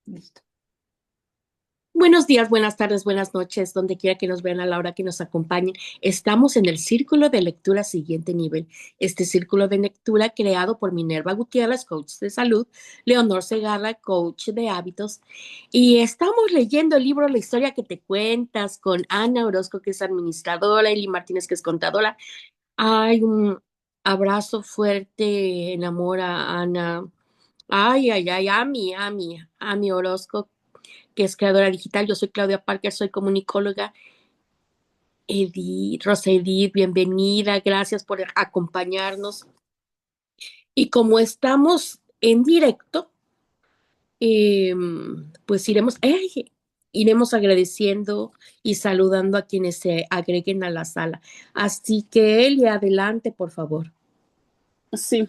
Listo. Buenos días, buenas tardes, buenas noches, donde quiera que nos vean a la hora que nos acompañen. Estamos en el Círculo de Lectura Siguiente Nivel. Este círculo de lectura creado por Minerva Gutiérrez, coach de salud, Leonor Segarra, coach de hábitos, y estamos leyendo el libro La historia que te cuentas con Ana Orozco, que es administradora, Eli Martínez, que es contadora. Ay, un abrazo fuerte en amor a Ana. Ay, ay, ay, Ami Orozco, que es creadora digital. Yo soy Claudia Parker, soy comunicóloga. Edith, Rosa Edith, bienvenida, gracias por acompañarnos. Y como estamos en directo, eh, pues iremos agradeciendo y saludando a quienes se agreguen a la sala. Así que, Eli, adelante, por favor. Sí,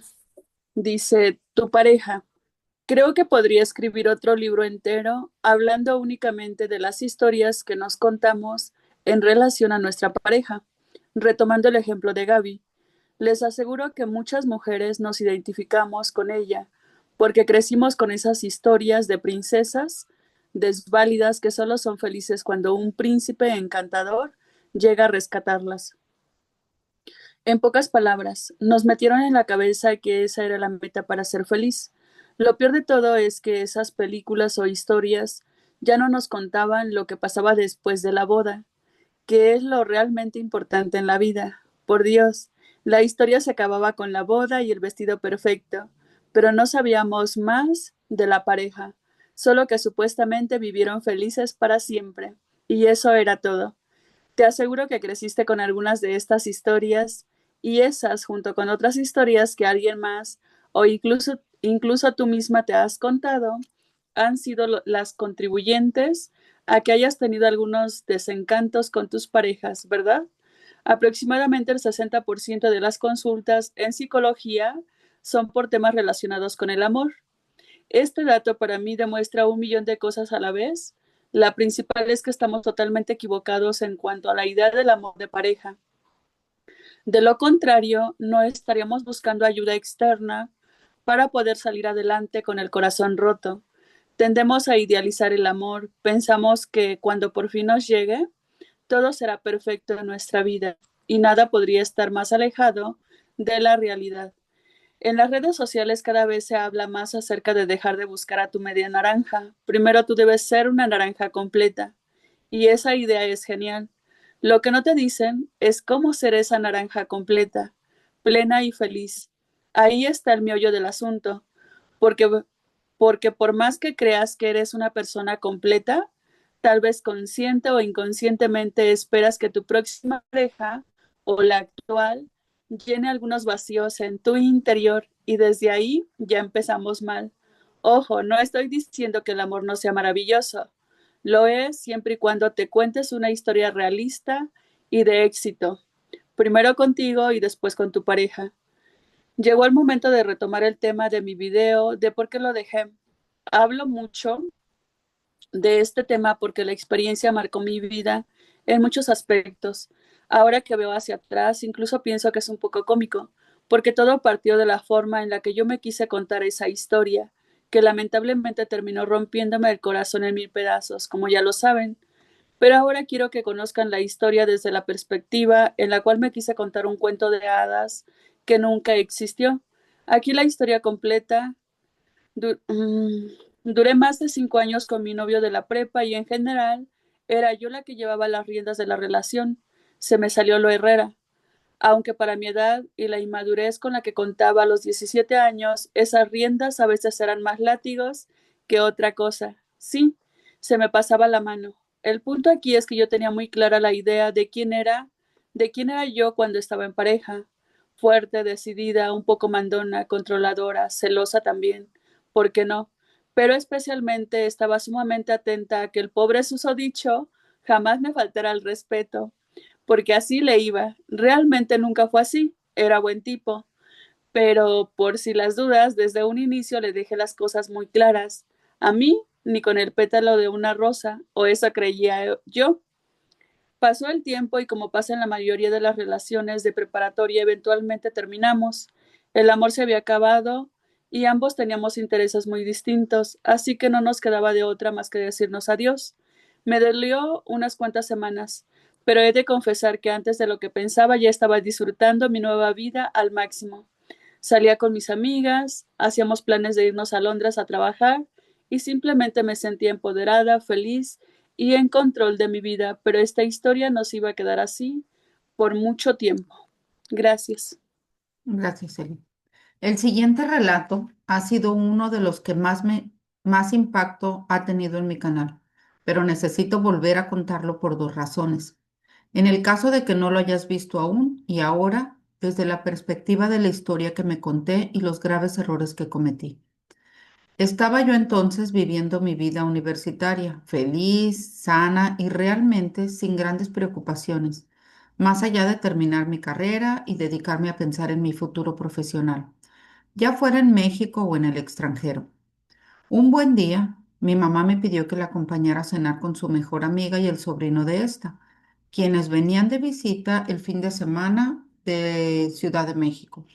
dice tu pareja. Creo que podría escribir otro libro entero hablando únicamente de las historias que nos contamos en relación a nuestra pareja. Retomando el ejemplo de Gaby, les aseguro que muchas mujeres nos identificamos con ella porque crecimos con esas historias de princesas desválidas que solo son felices cuando un príncipe encantador llega a rescatarlas. En pocas palabras, nos metieron en la cabeza que esa era la meta para ser feliz. Lo peor de todo es que esas películas o historias ya no nos contaban lo que pasaba después de la boda, que es lo realmente importante en la vida. Por Dios, la historia se acababa con la boda y el vestido perfecto, pero no sabíamos más de la pareja, solo que supuestamente vivieron felices para siempre. Y eso era todo. Te aseguro que creciste con algunas de estas historias y esas, junto con otras historias que alguien más o incluso tú misma te has contado, han sido las contribuyentes a que hayas tenido algunos desencantos con tus parejas, ¿verdad? Aproximadamente el 60% de las consultas en psicología son por temas relacionados con el amor. Este dato para mí demuestra un millón de cosas a la vez. La principal es que estamos totalmente equivocados en cuanto a la idea del amor de pareja. De lo contrario, no estaríamos buscando ayuda externa para poder salir adelante con el corazón roto. Tendemos a idealizar el amor, pensamos que cuando por fin nos llegue, todo será perfecto en nuestra vida y nada podría estar más alejado de la realidad. En las redes sociales cada vez se habla más acerca de dejar de buscar a tu media naranja. Primero tú debes ser una naranja completa. Y esa idea es genial. Lo que no te dicen es cómo ser esa naranja completa, plena y feliz. Ahí está el meollo del asunto. Porque, porque por más que creas que eres una persona completa, tal vez consciente o inconscientemente esperas que tu próxima pareja o la actual llene algunos vacíos en tu interior y desde ahí ya empezamos mal. Ojo, no estoy diciendo que el amor no sea maravilloso. Lo es siempre y cuando te cuentes una historia realista y de éxito, primero contigo y después con tu pareja. Llegó el momento de retomar el tema de mi video, de por qué lo dejé. Hablo mucho de este tema porque la experiencia marcó mi vida en muchos aspectos. Ahora que veo hacia atrás, incluso pienso que es un poco cómico, porque todo partió de la forma en la que yo me quise contar esa historia, que lamentablemente terminó rompiéndome el corazón en mil pedazos, como ya lo saben. Pero ahora quiero que conozcan la historia desde la perspectiva en la cual me quise contar un cuento de hadas que nunca existió. Aquí la historia completa. Du- mm, Duré más de 5 años con mi novio de la prepa y en general era yo la que llevaba las riendas de la relación. Se me salió lo herrera. Aunque para mi edad y la inmadurez con la que contaba a los 17 años, esas riendas a veces eran más látigos que otra cosa. Sí, se me pasaba la mano. El punto aquí es que yo tenía muy clara la idea de quién era yo cuando estaba en pareja. Fuerte, decidida, un poco mandona, controladora, celosa también. ¿Por qué no? Pero especialmente estaba sumamente atenta a que el pobre susodicho jamás me faltara el respeto porque así le iba. Realmente nunca fue así, era buen tipo, pero por si las dudas, desde un inicio le dejé las cosas muy claras. A mí, ni con el pétalo de una rosa, o eso creía yo. Pasó el tiempo y como pasa en la mayoría de las relaciones de preparatoria, eventualmente terminamos. El amor se había acabado y ambos teníamos intereses muy distintos, así que no nos quedaba de otra más que decirnos adiós. Me dolió unas cuantas semanas, pero he de confesar que antes de lo que pensaba ya estaba disfrutando mi nueva vida al máximo. Salía con mis amigas, hacíamos planes de irnos a Londres a trabajar y simplemente me sentía empoderada, feliz y en control de mi vida, pero esta historia no se iba a quedar así por mucho tiempo. Gracias. Gracias, Eli. El siguiente relato ha sido uno de los que más impacto ha tenido en mi canal, pero necesito volver a contarlo por dos razones. En el caso de que no lo hayas visto aún y ahora, desde la perspectiva de la historia que me conté y los graves errores que cometí. Estaba yo entonces viviendo mi vida universitaria, feliz, sana y realmente sin grandes preocupaciones, más allá de terminar mi carrera y dedicarme a pensar en mi futuro profesional, ya fuera en México o en el extranjero. Un buen día, mi mamá me pidió que la acompañara a cenar con su mejor amiga y el sobrino de esta, quienes venían de visita el fin de semana de Ciudad de México.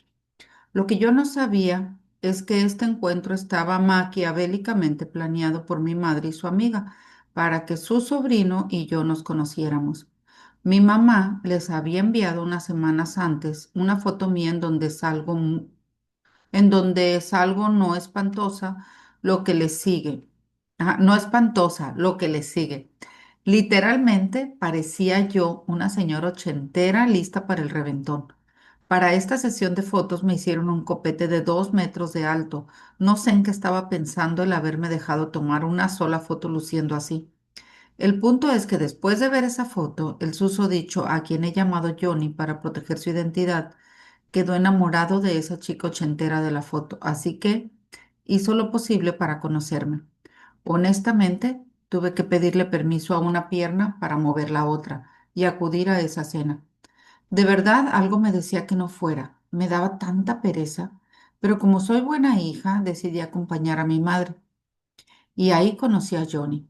Lo que yo no sabía es que este encuentro estaba maquiavélicamente planeado por mi madre y su amiga para que su sobrino y yo nos conociéramos. Mi mamá les había enviado unas semanas antes una foto mía en donde salgo no espantosa, lo que le sigue. Ajá, no espantosa, lo que le sigue. Literalmente parecía yo una señora ochentera lista para el reventón. Para esta sesión de fotos me hicieron un copete de 2 metros de alto. No sé en qué estaba pensando el haberme dejado tomar una sola foto luciendo así. El punto es que después de ver esa foto, el susodicho, a quien he llamado Johnny para proteger su identidad, quedó enamorado de esa chica ochentera de la foto, así que hizo lo posible para conocerme. Honestamente, tuve que pedirle permiso a una pierna para mover la otra y acudir a esa cena. De verdad, algo me decía que no fuera. Me daba tanta pereza, pero como soy buena hija, decidí acompañar a mi madre. Y ahí conocí a Johnny.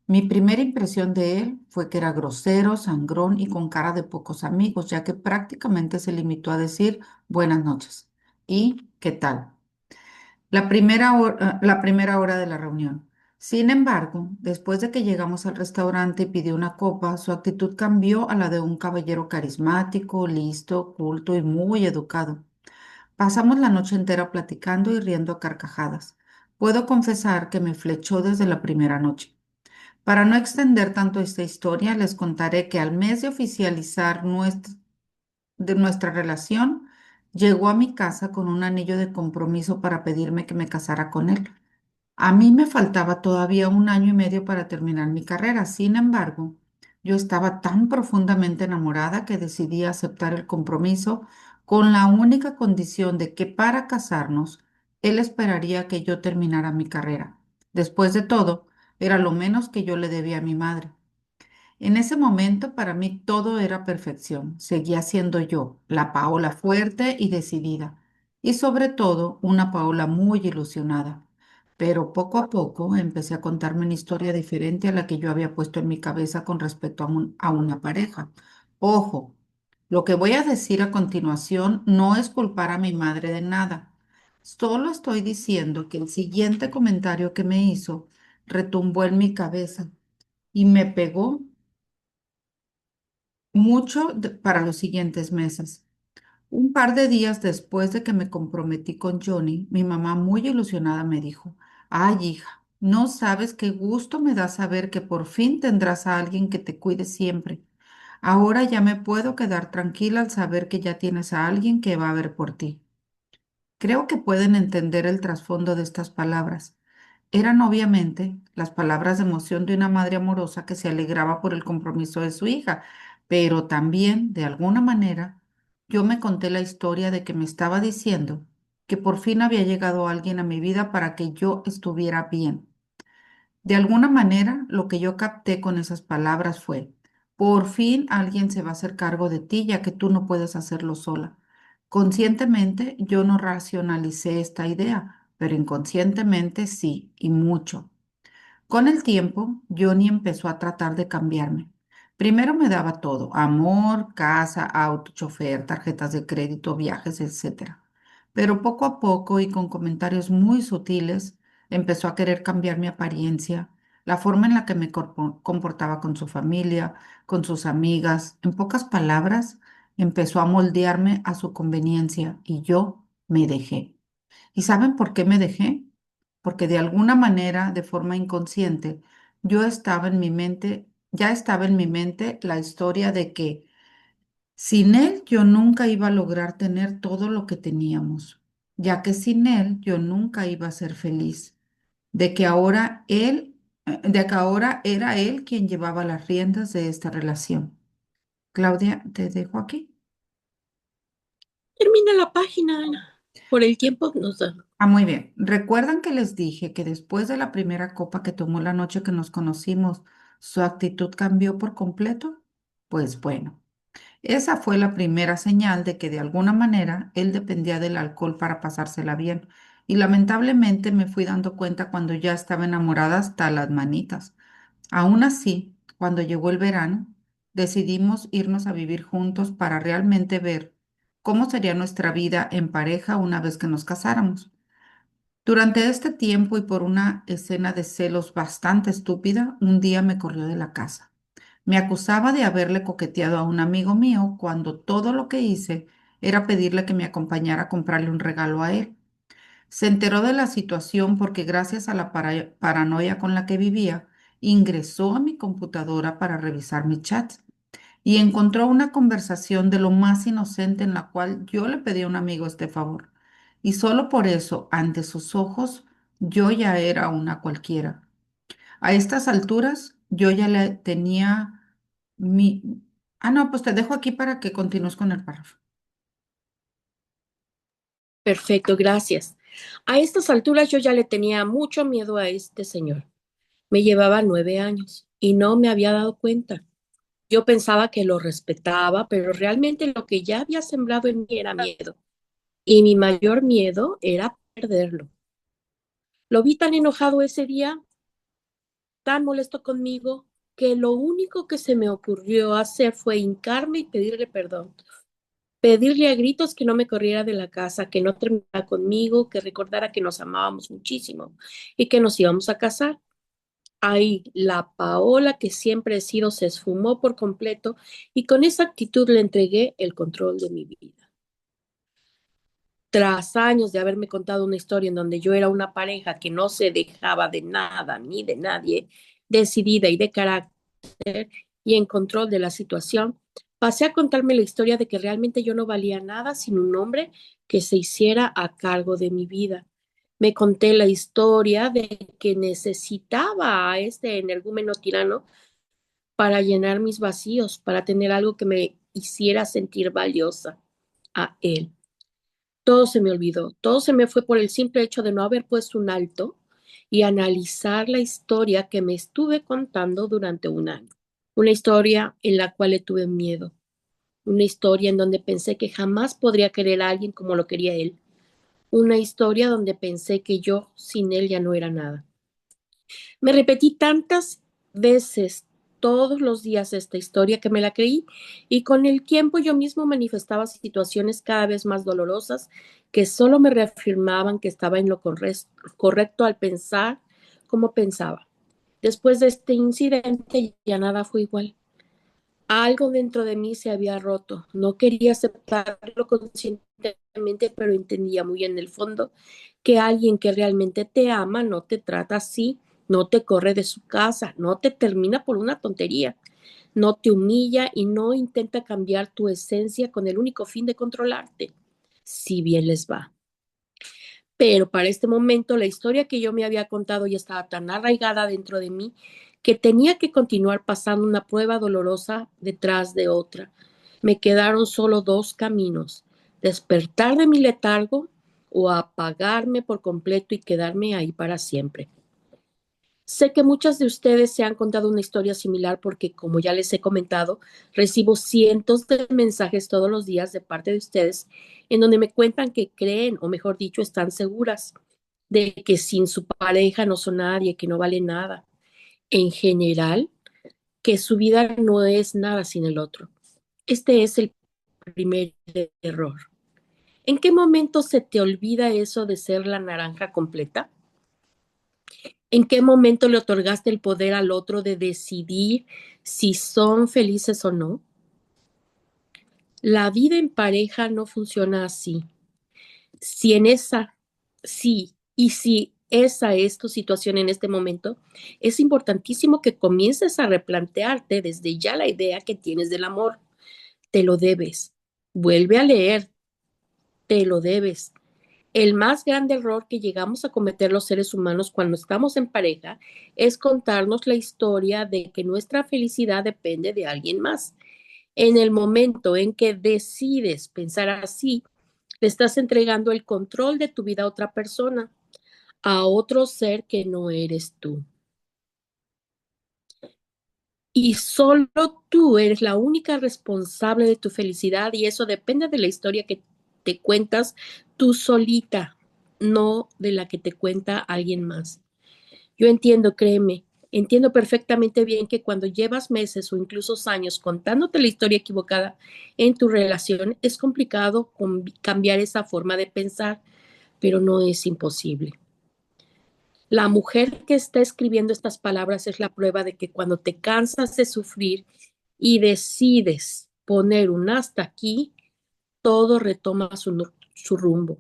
Mi primera impresión de él fue que era grosero, sangrón y con cara de pocos amigos, ya que prácticamente se limitó a decir buenas noches. ¿Y qué tal? La primera hora de la reunión. Sin embargo, después de que llegamos al restaurante y pidió una copa, su actitud cambió a la de un caballero carismático, listo, culto y muy educado. Pasamos la noche entera platicando y riendo a carcajadas. Puedo confesar que me flechó desde la primera noche. Para no extender tanto esta historia, les contaré que al mes de oficializar nuestra relación, llegó a mi casa con un anillo de compromiso para pedirme que me casara con él. A mí me faltaba todavía 1 año y medio para terminar mi carrera. Sin embargo, yo estaba tan profundamente enamorada que decidí aceptar el compromiso con la única condición de que para casarnos, él esperaría que yo terminara mi carrera. Después de todo, era lo menos que yo le debía a mi madre. En ese momento para mí todo era perfección. Seguía siendo yo, la Paola fuerte y decidida, y sobre todo una Paola muy ilusionada. Pero poco a poco empecé a contarme una historia diferente a la que yo había puesto en mi cabeza con respecto a una pareja. Ojo, lo que voy a decir a continuación no es culpar a mi madre de nada. Solo estoy diciendo que el siguiente comentario que me hizo retumbó en mi cabeza y me pegó para los siguientes meses. Un par de días después de que me comprometí con Johnny, mi mamá muy ilusionada me dijo, ay, hija, no sabes qué gusto me da saber que por fin tendrás a alguien que te cuide siempre. Ahora ya me puedo quedar tranquila al saber que ya tienes a alguien que va a ver por ti. Creo que pueden entender el trasfondo de estas palabras. Eran obviamente las palabras de emoción de una madre amorosa que se alegraba por el compromiso de su hija, pero también, de alguna manera, yo me conté la historia de que me estaba diciendo que por fin había llegado alguien a mi vida para que yo estuviera bien. De alguna manera, lo que yo capté con esas palabras fue, por fin alguien se va a hacer cargo de ti ya que tú no puedes hacerlo sola. Conscientemente yo no racionalicé esta idea, pero inconscientemente sí, y mucho. Con el tiempo, Johnny empezó a tratar de cambiarme. Primero me daba todo, amor, casa, auto, chofer, tarjetas de crédito, viajes, etcétera. pero poco a poco y con comentarios muy sutiles empezó a querer cambiar mi apariencia, la forma en la que me comportaba con su familia, con sus amigas. En pocas palabras, empezó a moldearme a su conveniencia y yo me dejé. ¿Y saben por qué me dejé? Porque de alguna manera, de forma inconsciente, ya estaba en mi mente la historia de que sin él yo nunca iba a lograr tener todo lo que teníamos, ya que sin él yo nunca iba a ser feliz, de que ahora era él quien llevaba las riendas de esta relación. Claudia, te dejo aquí. Termina la página, Ana. Por el tiempo nos da. Ah, muy bien. ¿Recuerdan que les dije que después de la primera copa que tomó la noche que nos conocimos, su actitud cambió por completo? Pues bueno. Esa fue la primera señal de que de alguna manera él dependía del alcohol para pasársela bien. Y lamentablemente me fui dando cuenta cuando ya estaba enamorada hasta las manitas. Aún así, cuando llegó el verano, decidimos irnos a vivir juntos para realmente ver cómo sería nuestra vida en pareja una vez que nos casáramos. Durante este tiempo y por una escena de celos bastante estúpida, un día me corrió de la casa. Me acusaba de haberle coqueteado a un amigo mío cuando todo lo que hice era pedirle que me acompañara a comprarle un regalo a él. Se enteró de la situación porque gracias a la paranoia con la que vivía, ingresó a mi computadora para revisar mis chats y encontró una conversación de lo más inocente en la cual yo le pedí a un amigo este favor. Y solo por eso, ante sus ojos, yo ya era una cualquiera. A estas alturas, yo ya le tenía mi... Ah, no, pues te dejo aquí para que continúes con el párrafo. Perfecto, gracias. A estas alturas yo ya le tenía mucho miedo a este señor. Me llevaba 9 años y no me había dado cuenta. Yo pensaba que lo respetaba, pero realmente lo que ya había sembrado en mí era miedo. Y mi mayor miedo era perderlo. Lo vi tan enojado ese día, tan molesto conmigo, que lo único que se me ocurrió hacer fue hincarme y pedirle perdón. Pedirle a gritos que no me corriera de la casa, que no terminara conmigo, que recordara que nos amábamos muchísimo y que nos íbamos a casar. Ahí la Paola que siempre he sido se esfumó por completo y con esa actitud le entregué el control de mi vida. Tras años de haberme contado una historia en donde yo era una pareja que no se dejaba de nada ni de nadie, decidida y de carácter y en control de la situación, pasé a contarme la historia de que realmente yo no valía nada sin un hombre que se hiciera a cargo de mi vida. Me conté la historia de que necesitaba a este energúmeno tirano para llenar mis vacíos, para tener algo que me hiciera sentir valiosa, a él. Todo se me olvidó, todo se me fue por el simple hecho de no haber puesto un alto y analizar la historia que me estuve contando durante un año. Una historia en la cual le tuve miedo, una historia en donde pensé que jamás podría querer a alguien como lo quería él, una historia donde pensé que yo sin él ya no era nada. Me repetí tantas veces todos los días esta historia que me la creí y con el tiempo yo mismo manifestaba situaciones cada vez más dolorosas que solo me reafirmaban que estaba en lo correcto al pensar como pensaba. Después de este incidente ya nada fue igual. Algo dentro de mí se había roto. No quería aceptarlo conscientemente, pero entendía muy en el fondo que alguien que realmente te ama no te trata así, no te corre de su casa, no te termina por una tontería, no te humilla y no intenta cambiar tu esencia con el único fin de controlarte, si bien les va. Pero para este momento la historia que yo me había contado ya estaba tan arraigada dentro de mí que tenía que continuar pasando una prueba dolorosa detrás de otra. Me quedaron solo dos caminos: despertar de mi letargo o apagarme por completo y quedarme ahí para siempre. Sé que muchas de ustedes se han contado una historia similar porque, como ya les he comentado, recibo cientos de mensajes todos los días de parte de ustedes en donde me cuentan que creen, o mejor dicho, están seguras de que sin su pareja no son nadie, que no vale nada. En general, que su vida no es nada sin el otro. Este es el primer error. ¿En qué momento se te olvida eso de ser la naranja completa? ¿En qué momento le otorgaste el poder al otro de decidir si son felices o no? La vida en pareja no funciona así. Si en esa, sí, y si esa es tu situación en este momento, es importantísimo que comiences a replantearte desde ya la idea que tienes del amor. Te lo debes. Vuelve a leer, te lo debes. El más grande error que llegamos a cometer los seres humanos cuando estamos en pareja es contarnos la historia de que nuestra felicidad depende de alguien más. En el momento en que decides pensar así, le estás entregando el control de tu vida a otra persona, a otro ser que no eres tú. Y solo tú eres la única responsable de tu felicidad y eso depende de la historia que te cuentas tú solita, no de la que te cuenta alguien más. Yo entiendo, créeme, entiendo perfectamente bien que cuando llevas meses o incluso años contándote la historia equivocada en tu relación, es complicado cambiar esa forma de pensar, pero no es imposible. La mujer que está escribiendo estas palabras es la prueba de que cuando te cansas de sufrir y decides poner un hasta aquí, todo retoma su rumbo.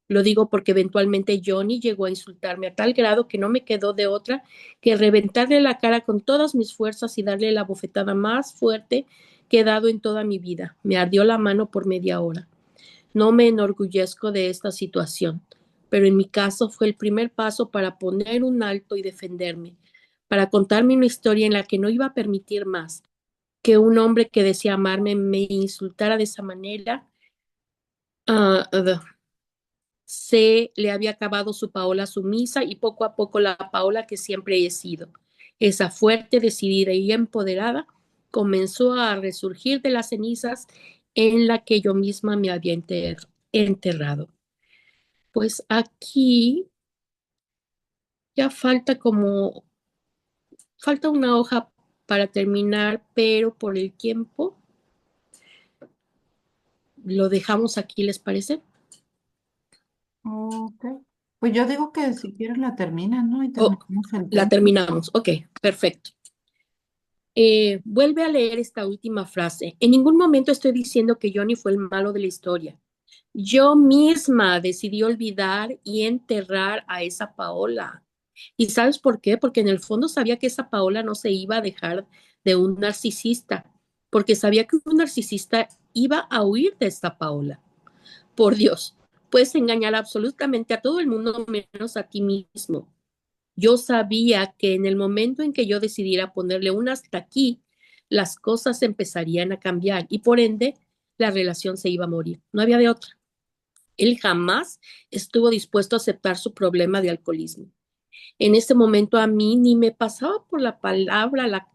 Lo digo porque eventualmente Johnny llegó a insultarme a tal grado que no me quedó de otra que reventarle la cara con todas mis fuerzas y darle la bofetada más fuerte que he dado en toda mi vida. Me ardió la mano por media hora. No me enorgullezco de esta situación, pero en mi caso fue el primer paso para poner un alto y defenderme, para contarme una historia en la que no iba a permitir más que un hombre que decía amarme me insultara de esa manera. Uh, Se le había acabado su Paola sumisa y poco a poco la Paola que siempre he sido. Esa fuerte, decidida y empoderada comenzó a resurgir de las cenizas en la que yo misma me había enterrado. Pues aquí ya falta una hoja para terminar, pero por el tiempo lo dejamos aquí, ¿les parece? Ok. Pues yo digo que si quieres la terminan, ¿no? Y Oh, terminamos el la tema. terminamos. Ok, perfecto. Vuelve a leer esta última frase. En ningún momento estoy diciendo que Johnny fue el malo de la historia. Yo misma decidí olvidar y enterrar a esa Paola. ¿Y sabes por qué? Porque en el fondo sabía que esa Paola no se iba a dejar de un narcisista, porque sabía que un narcisista iba a huir de esta Paola. Por Dios, puedes engañar absolutamente a todo el mundo menos a ti mismo. Yo sabía que en el momento en que yo decidiera ponerle un hasta aquí, las cosas empezarían a cambiar y por ende la relación se iba a morir. No había de otra. Él jamás estuvo dispuesto a aceptar su problema de alcoholismo. En ese momento a mí ni me pasaba por la palabra,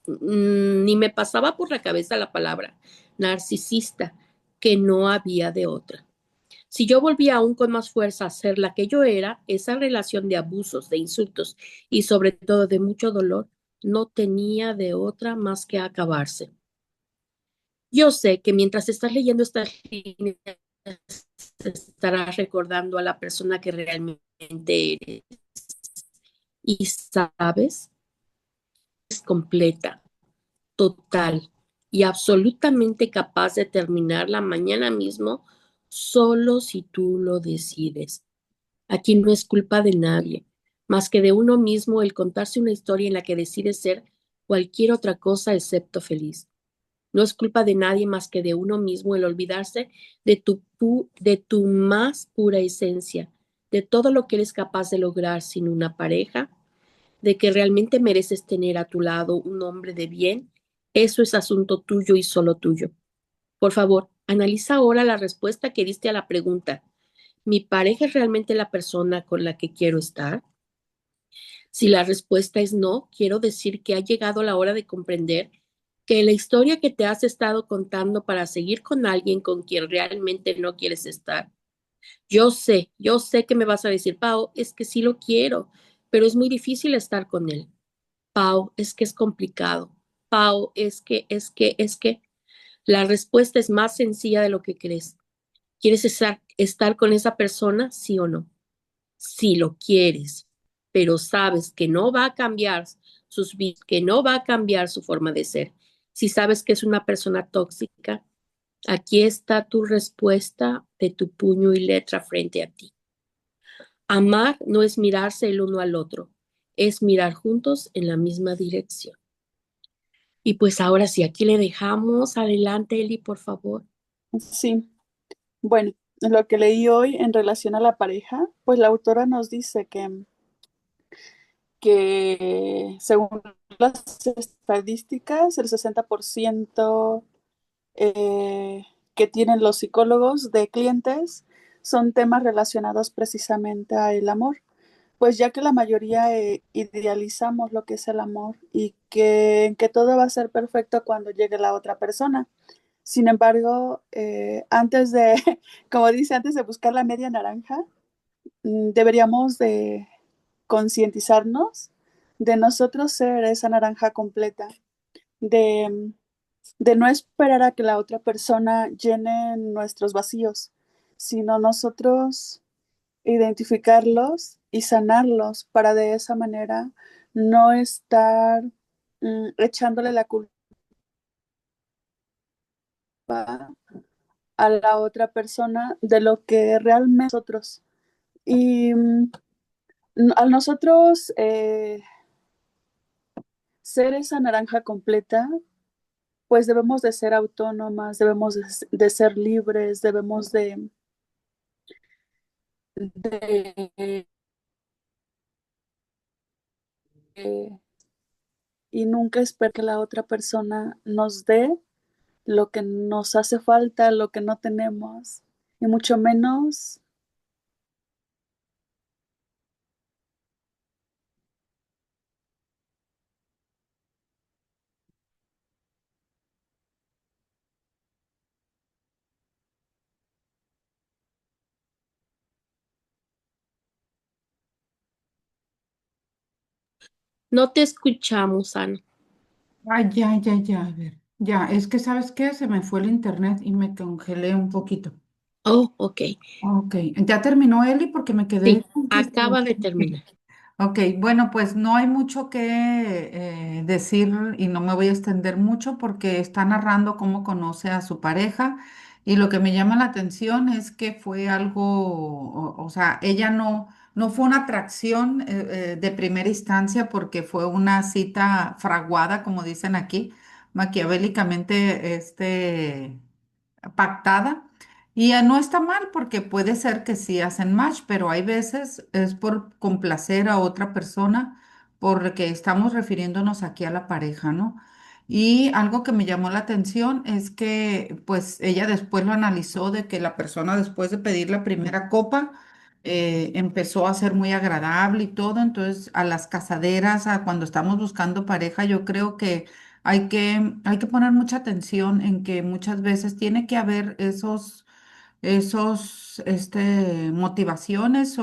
ni me pasaba por la cabeza la palabra narcisista, que no había de otra. Si yo volvía aún con más fuerza a ser la que yo era, esa relación de abusos, de insultos y sobre todo de mucho dolor no tenía de otra más que acabarse. Yo sé que mientras estás leyendo estas líneas, estarás recordando a la persona que realmente eres. Y sabes, es completa, total y absolutamente capaz de terminarla mañana mismo, solo si tú lo decides. Aquí no es culpa de nadie, más que de uno mismo el contarse una historia en la que decide ser cualquier otra cosa excepto feliz. No es culpa de nadie más que de uno mismo el olvidarse de tu más pura esencia, de todo lo que eres capaz de lograr sin una pareja, de que realmente mereces tener a tu lado un hombre de bien. Eso es asunto tuyo y solo tuyo. Por favor, analiza ahora la respuesta que diste a la pregunta. ¿Mi pareja es realmente la persona con la que quiero estar? Si la respuesta es no, quiero decir que ha llegado la hora de comprender que la historia que te has estado contando para seguir con alguien con quien realmente no quieres estar. Yo sé que me vas a decir, Pau, es que sí lo quiero, pero es muy difícil estar con él. Pau, es que es complicado. Pau, es que. La respuesta es más sencilla de lo que crees. ¿Quieres estar con esa persona, sí o no? Si lo quieres, pero sabes que no va a cambiar que no va a cambiar su forma de ser. Si sabes que es una persona tóxica, aquí está tu respuesta de tu puño y letra frente a ti. Amar no es mirarse el uno al otro, es mirar juntos en la misma dirección. Y pues ahora sí, aquí le dejamos. Adelante, Eli, por favor. Sí, bueno, lo que leí hoy en relación a la pareja, pues la autora nos dice que según las estadísticas, el 60% que tienen los psicólogos de clientes son temas relacionados precisamente al amor, pues ya que la mayoría idealizamos lo que es el amor y que todo va a ser perfecto cuando llegue la otra persona. Sin embargo, antes de, como dice, antes de buscar la media naranja, deberíamos de concientizarnos de nosotros ser esa naranja completa, de, de no esperar a que la otra persona llene nuestros vacíos, sino nosotros identificarlos y sanarlos para de esa manera no estar echándole la culpa a la otra persona de lo que realmente nosotros. Y al nosotros ser esa naranja completa, pues debemos de ser autónomas, debemos de ser libres, debemos de y nunca esperar que la otra persona nos dé lo que nos hace falta, lo que no tenemos, y mucho menos. No te escuchamos, Ana. Ay, ya, a ver. Ya, es que ¿sabes qué? Se me fue el internet y me congelé un poquito. Oh, ok. Ok, ya terminó Eli porque me quedé Sí, con que... acaba de terminar. Ok, bueno, pues no hay mucho que decir y no me voy a extender mucho porque está narrando cómo conoce a su pareja y lo que me llama la atención es que fue algo, o sea, ella no fue una atracción de primera instancia porque fue una cita fraguada, como dicen aquí, maquiavélicamente pactada. Y no está mal porque puede ser que sí hacen match, pero hay veces es por complacer a otra persona porque estamos refiriéndonos aquí a la pareja, ¿no? Y algo que me llamó la atención es que pues ella después lo analizó de que la persona después de pedir la primera copa empezó a ser muy agradable y todo, entonces a las casaderas, a cuando estamos buscando pareja, yo creo que hay que poner mucha atención en que muchas veces tiene que haber motivaciones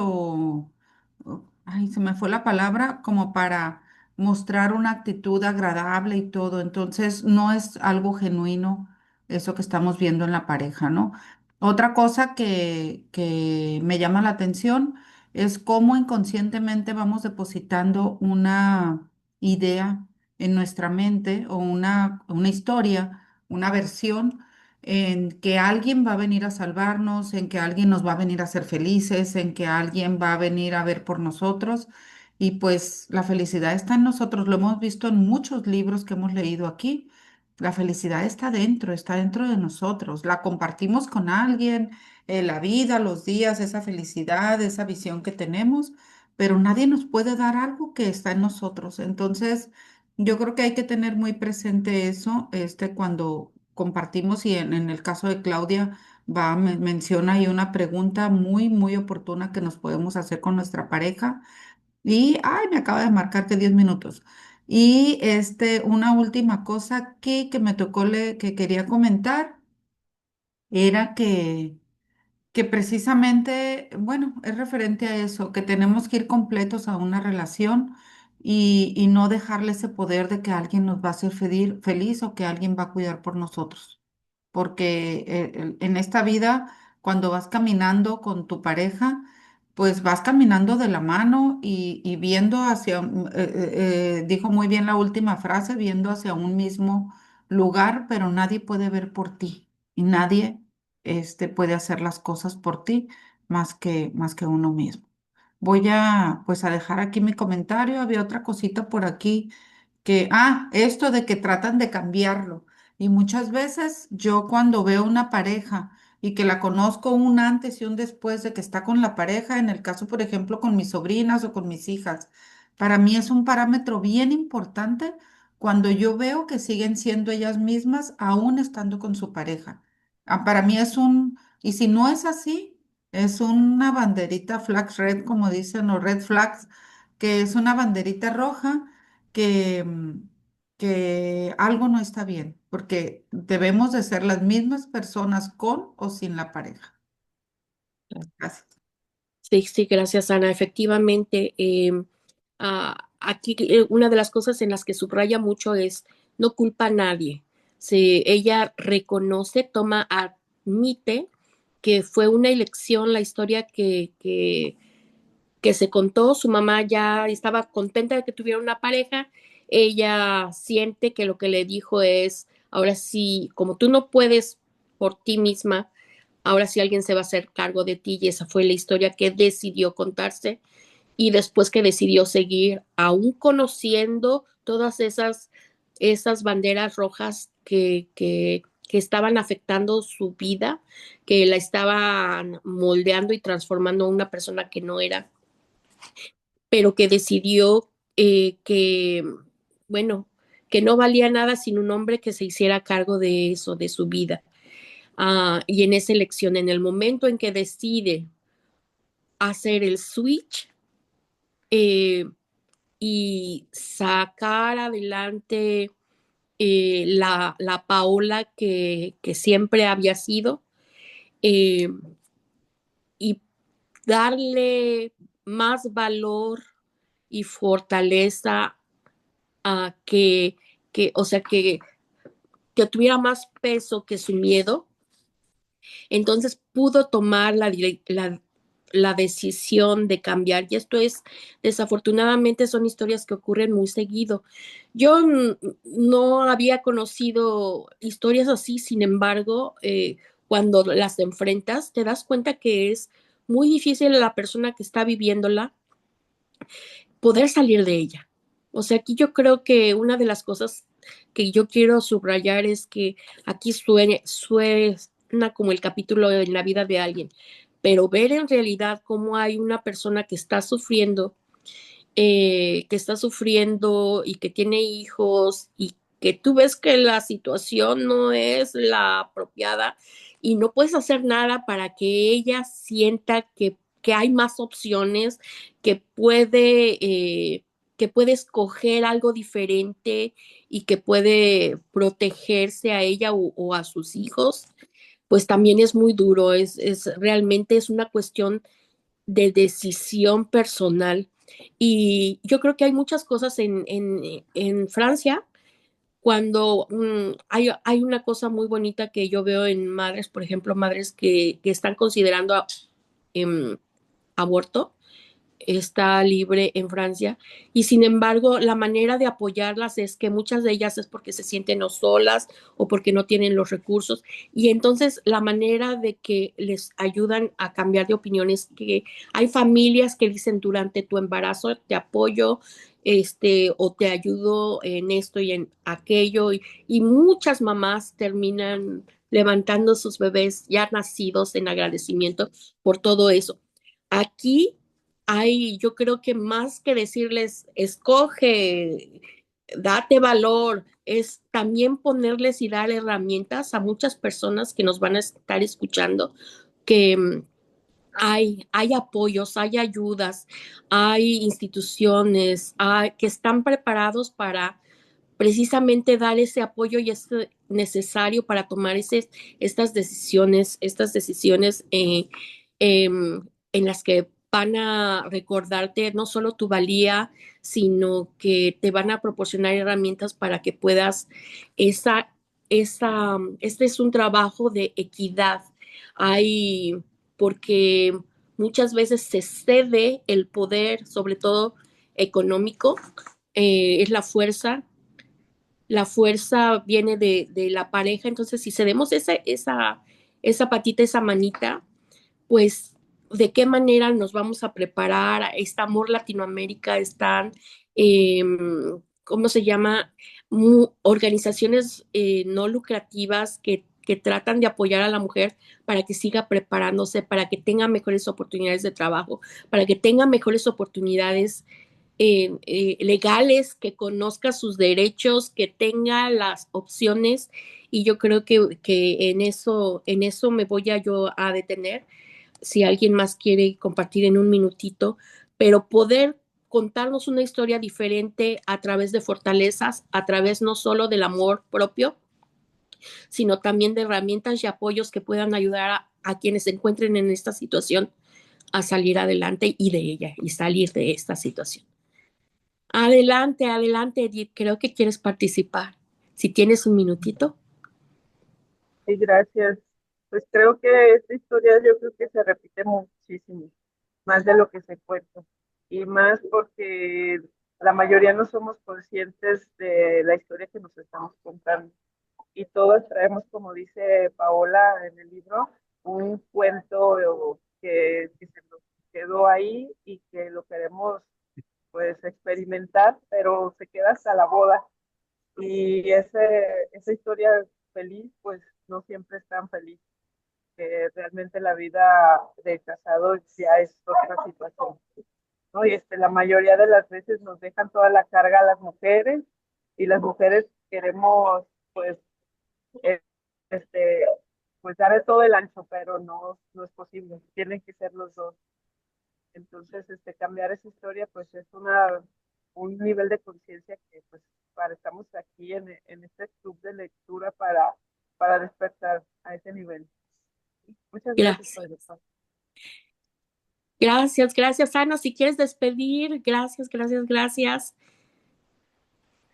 ay, se me fue la palabra, como para mostrar una actitud agradable y todo. Entonces, no es algo genuino eso que estamos viendo en la pareja, ¿no? Otra cosa que me llama la atención es cómo inconscientemente vamos depositando una idea en nuestra mente o una historia, una versión en que alguien va a venir a salvarnos, en que alguien nos va a venir a hacer felices, en que alguien va a venir a ver por nosotros. Y pues la felicidad está en nosotros, lo hemos visto en muchos libros que hemos leído aquí. La felicidad está dentro de nosotros. La compartimos con alguien, la vida, los días, esa felicidad, esa visión que tenemos, pero nadie nos puede dar algo que está en nosotros. Entonces, yo creo que hay que tener muy presente eso, cuando compartimos y en el caso de Claudia menciona ahí una pregunta muy oportuna que nos podemos hacer con nuestra pareja. Y, ay, me acaba de marcar que 10 minutos. Y una última cosa que me tocó que quería comentar era que precisamente, bueno, es referente a eso, que tenemos que ir completos a una relación y no dejarle ese poder de que alguien nos va a hacer feliz o que alguien va a cuidar por nosotros. Porque en esta vida cuando vas caminando con tu pareja, pues vas caminando de la mano y viendo hacia, dijo muy bien la última frase, viendo hacia un mismo lugar, pero nadie puede ver por ti y nadie puede hacer las cosas por ti más que uno mismo. Voy a, pues, a dejar aquí mi comentario. Había otra cosita por aquí esto de que tratan de cambiarlo. Y muchas veces yo cuando veo una pareja y que la conozco un antes y un después de que está con la pareja, en el caso, por ejemplo, con mis sobrinas o con mis hijas, para mí es un parámetro bien importante cuando yo veo que siguen siendo ellas mismas aún estando con su pareja. Para mí y si no es así, es una banderita flag red, como dicen, o red flags, que es una banderita roja que, que algo no está bien, porque debemos de ser las mismas personas con o sin la pareja. Gracias. Sí, sí, gracias, Ana. Efectivamente, aquí una de las cosas en las que subraya mucho es no culpa a nadie. Ella reconoce, admite que fue una elección la historia que se contó. Su mamá ya estaba contenta de que tuviera una pareja. Ella siente que lo que le dijo es, ahora sí, como tú no puedes por ti misma, ahora sí alguien se va a hacer cargo de ti, y esa fue la historia que decidió contarse. Y después que decidió seguir, aún conociendo todas esas banderas rojas que estaban afectando su vida, que la estaban moldeando y transformando a una persona que no era, pero que decidió bueno, que no valía nada sin un hombre que se hiciera cargo de eso, de su vida. Y en esa elección, en el momento en que decide hacer el switch, eh, y sacar adelante la Paola que siempre había sido, eh, y darle más valor y fortaleza a o sea, que tuviera más peso que su miedo. Entonces pudo tomar la decisión de cambiar. Y esto desafortunadamente, son historias que ocurren muy seguido. Yo no había conocido historias así. Sin embargo, cuando las enfrentas, te das cuenta que es muy difícil a la persona que está viviéndola poder salir de ella. O sea, aquí yo creo que una de las cosas que yo quiero subrayar es que aquí suena como el capítulo en la vida de alguien, pero ver en realidad cómo hay una persona que está sufriendo y que tiene hijos, y que tú ves que la situación no es la apropiada y no puedes hacer nada para que ella sienta que hay más opciones, que que puede escoger algo diferente y que puede protegerse a ella o a sus hijos, pues también es muy duro. Realmente es una cuestión de decisión personal. Y yo creo que hay muchas cosas en Francia, cuando hay una cosa muy bonita que yo veo en madres, por ejemplo, madres que están considerando em, aborto. Está libre en Francia, y sin embargo la manera de apoyarlas es que muchas de ellas es porque se sienten o solas o porque no tienen los recursos, y entonces la manera de que les ayudan a cambiar de opinión es que hay familias que dicen: durante tu embarazo te apoyo, o te ayudo en esto y en aquello, y muchas mamás terminan levantando sus bebés ya nacidos en agradecimiento por todo eso. Aquí yo creo que más que decirles, escoge, date valor, es también ponerles y dar herramientas a muchas personas que nos van a estar escuchando, que hay apoyos, hay ayudas, hay instituciones que están preparados para precisamente dar ese apoyo y es necesario para tomar estas decisiones, en las que van a recordarte no solo tu valía, sino que te van a proporcionar herramientas para que puedas este es un trabajo de equidad, Hay, porque muchas veces se cede el poder, sobre todo económico, es la fuerza viene de la pareja, entonces si cedemos esa patita, esa manita, pues de qué manera nos vamos a preparar. Está Amor Latinoamérica, están, eh, ¿cómo se llama? Organizaciones no lucrativas que tratan de apoyar a la mujer para que siga preparándose, para que tenga mejores oportunidades de trabajo, para que tenga mejores oportunidades legales, que conozca sus derechos, que tenga las opciones. Y yo creo que en eso me voy a yo a detener si alguien más quiere compartir en un minutito, pero poder contarnos una historia diferente a través de fortalezas, a través no solo del amor propio, sino también de herramientas y apoyos que puedan ayudar a quienes se encuentren en esta situación a salir adelante y de ella y salir de esta situación. Adelante, adelante, Edith, creo que quieres participar. Si tienes un minutito. Y gracias. Pues creo que esta historia yo creo que se repite muchísimo, más de lo que se cuenta. Y más porque la mayoría no somos conscientes de la historia que nos estamos contando. Y todos traemos, como dice Paola en el libro, un cuento que se nos quedó ahí y que lo queremos pues experimentar, pero se queda hasta la boda. Y esa historia feliz, pues no siempre es tan feliz, que realmente la vida de casado ya es otra situación, ¿no? Y la mayoría de las veces nos dejan toda la carga a las mujeres y las mujeres queremos, pues, eh, este, pues darle todo el ancho, pero no es posible, tienen que ser los dos. Entonces, cambiar esa historia, pues es un nivel de conciencia que, pues, estamos aquí en este club de lectura para despertar a ese nivel. Muchas gracias Gracias. por el espacio. Gracias, gracias, Ana. Si quieres despedir, gracias, gracias, gracias.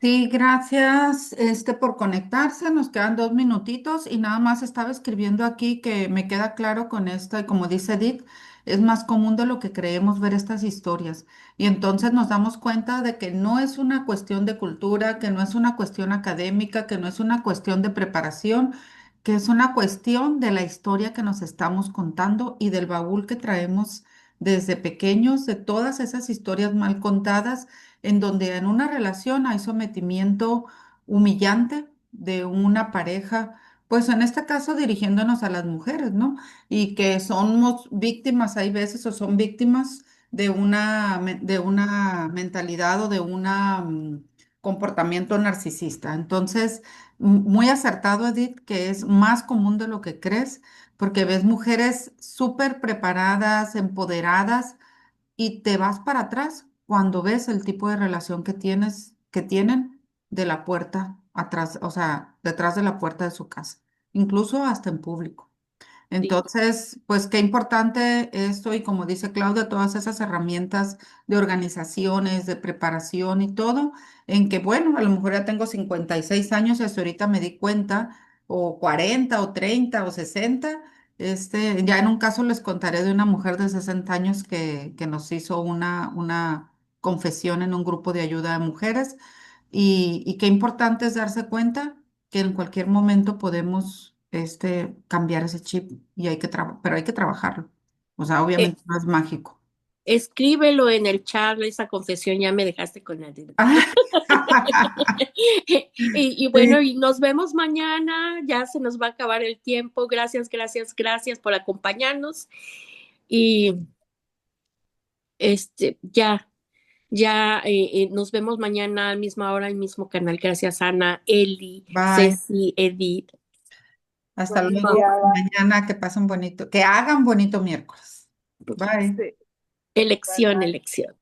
Sí, gracias, por conectarse. Nos quedan 2 minutitos y nada más estaba escribiendo aquí que me queda claro con esto y como dice Edith, es más común de lo que creemos ver estas historias. Y entonces nos damos cuenta de que no es una cuestión de cultura, que no es una cuestión académica, que no es una cuestión de preparación, que es una cuestión de la historia que nos estamos contando y del baúl que traemos desde pequeños, de todas esas historias mal contadas en donde en una relación hay sometimiento humillante de una pareja, pues en este caso dirigiéndonos a las mujeres, ¿no? Y que somos víctimas, hay veces, o son víctimas de una mentalidad o de un comportamiento narcisista. Entonces, muy acertado, Edith, que es más común de lo que crees, porque ves mujeres súper preparadas, empoderadas, y te vas para atrás cuando ves el tipo de relación que tienen de la puerta atrás, o sea, detrás de la puerta de su casa, incluso hasta en público. Sí. Entonces, pues qué importante esto y como dice Claudia, todas esas herramientas de organizaciones, de preparación y todo, en que bueno, a lo mejor ya tengo 56 años y hasta ahorita me di cuenta, o 40 o 30 o 60. Ya en un caso les contaré de una mujer de 60 años que nos hizo una confesión en un grupo de ayuda a mujeres y qué importante es darse cuenta que en cualquier momento podemos cambiar ese chip y pero hay que trabajarlo. O sea, Eh, obviamente no es mágico. Escríbelo en el chat, esa confesión, ya me dejaste con la duda. Y bueno, Sí, y nos vemos mañana, ya se nos va a acabar el tiempo. Gracias, gracias, gracias por acompañarnos. Y ya, nos vemos mañana a la misma hora, al mismo canal. Gracias, Ana, Eli, bye. Ceci, Edith. Hasta Buen luego. día. Mañana que pasen bonito, que hagan bonito miércoles. Bye. Sí, bye Elección, bye. elección.